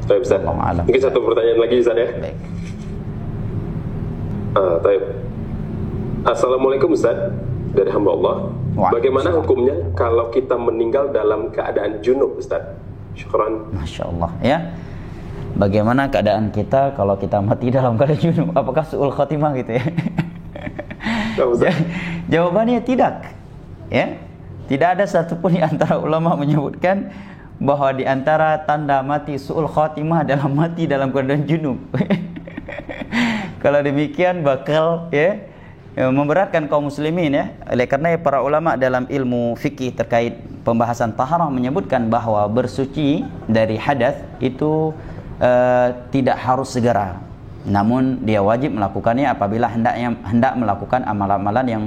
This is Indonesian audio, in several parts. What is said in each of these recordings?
Baik, Ustaz. Mungkin satu pertanyaan lagi, Ustaz ya. Baik. Baik. Assalamualaikum, Ustaz. Dari hamba Allah. Bagaimana hukumnya kalau kita meninggal dalam keadaan junub, Ustaz? Syukran. Masya Allah ya. Bagaimana keadaan kita kalau kita mati dalam keadaan junub? Apakah su'ul khatimah gitu ya? Jawabannya tidak. Ya, tidak ada satupun di antara ulama menyebutkan bahwa di antara tanda mati su'ul khatimah adalah mati dalam keadaan junub. Kalau demikian bakal memberatkan kaum muslimin ya. Oleh karena para ulama dalam ilmu fikih terkait pembahasan taharah menyebutkan bahwa bersuci dari hadas itu tidak harus segera. Namun dia wajib melakukannya apabila hendak melakukan amalan-amalan yang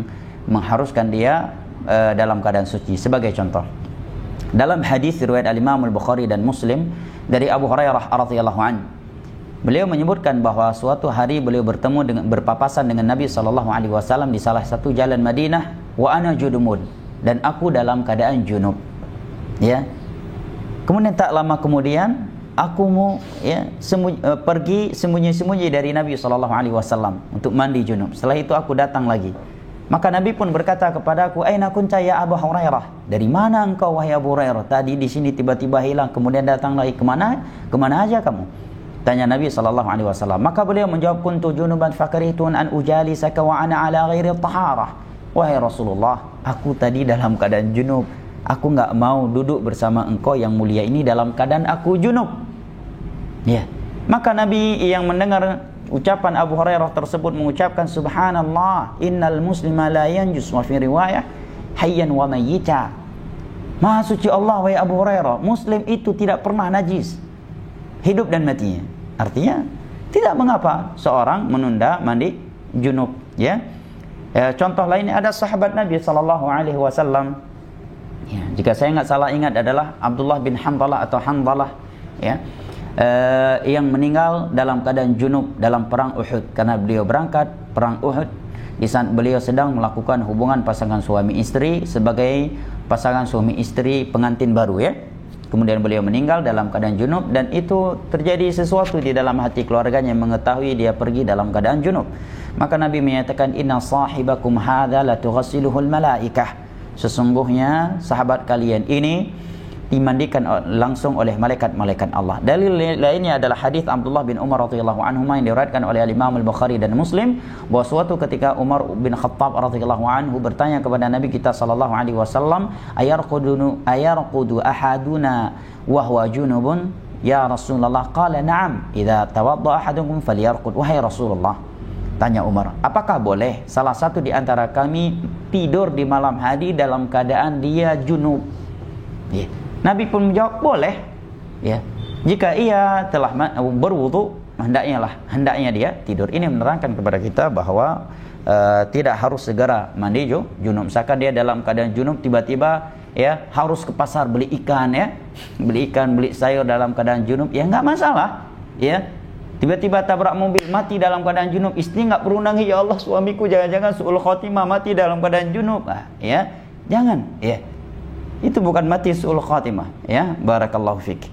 mengharuskan dia dalam keadaan suci. Sebagai contoh, dalam hadis riwayat Al-Imam Al-Bukhari dan Muslim dari Abu Hurairah radhiyallahu anhu, beliau menyebutkan bahwa suatu hari beliau berpapasan dengan Nabi SAW di salah satu jalan Madinah, wa ana junumun, dan aku dalam keadaan junub. Ya. Kemudian tak lama kemudian aku mau pergi sembunyi-sembunyi dari Nabi SAW untuk mandi junub. Setelah itu aku datang lagi. Maka Nabi pun berkata kepadaku, "Aina kunta ya Abu Hurairah?" Dari mana engkau wahai Abu Hurairah? Tadi di sini tiba-tiba hilang, kemudian datang lagi. Kemana aja kamu? Tanya Nabi SAW. Maka beliau menjawab, "Kuntu junuban fakarihtun an ujalisaka wa ana ala ghairi taharah." Wahai Rasulullah, aku tadi dalam keadaan junub. Aku enggak mau duduk bersama engkau yang mulia ini dalam keadaan aku junub. Ya. Maka Nabi yang mendengar ucapan Abu Hurairah tersebut mengucapkan, "Subhanallah, innal muslima la yanjus," wa fi riwayah hayyan wa mayyita. Maha suci Allah wahai Abu Hurairah, muslim itu tidak pernah najis, hidup dan matinya. Artinya tidak mengapa seorang menunda mandi junub, ya. Contoh lainnya ada sahabat Nabi sallallahu alaihi wasallam. Ya, jika saya enggak salah ingat adalah Abdullah bin Hanzalah atau Hanzalah, ya. Yang meninggal dalam keadaan junub dalam perang Uhud, karena beliau berangkat perang Uhud di saat beliau sedang melakukan hubungan pasangan suami istri sebagai pasangan suami istri pengantin baru, ya. Kemudian beliau meninggal dalam keadaan junub, dan itu terjadi sesuatu di dalam hati keluarganya yang mengetahui dia pergi dalam keadaan junub. Maka Nabi menyatakan, "Inna sahibakum hadza la tughassiluhul malaikah." Sesungguhnya sahabat kalian ini dimandikan langsung oleh malaikat-malaikat Allah. Dalil lainnya adalah hadis Abdullah bin Umar radhiyallahu anhu yang diriwayatkan oleh Imam Al-Bukhari dan Muslim, bahwa suatu ketika Umar bin Khattab radhiyallahu anhu bertanya kepada Nabi kita sallallahu alaihi wasallam, ayarqudu ahaduna wa huwa junubun ya Rasulullah? Qala na'am, idza tawadda ahadukum falyarqud. Wahai Rasulullah, tanya Umar, apakah boleh salah satu di antara kami tidur di malam hari dalam keadaan dia junub? Ya. Nabi pun menjawab, boleh, ya. Jika ia telah berwudu, hendaknya dia tidur. Ini menerangkan kepada kita bahwa tidak harus segera mandi junub. Misalkan dia dalam keadaan junub tiba-tiba ya harus ke pasar beli ikan, ya. Beli sayur dalam keadaan junub, ya enggak masalah, ya. Tiba-tiba tabrak mobil, mati dalam keadaan junub, istri enggak perlu nangis, "Ya Allah, suamiku jangan-jangan su'ul khatimah mati dalam keadaan junub." Ya. Jangan, ya. Itu bukan mati su'ul khatimah, ya. Barakallahu fik.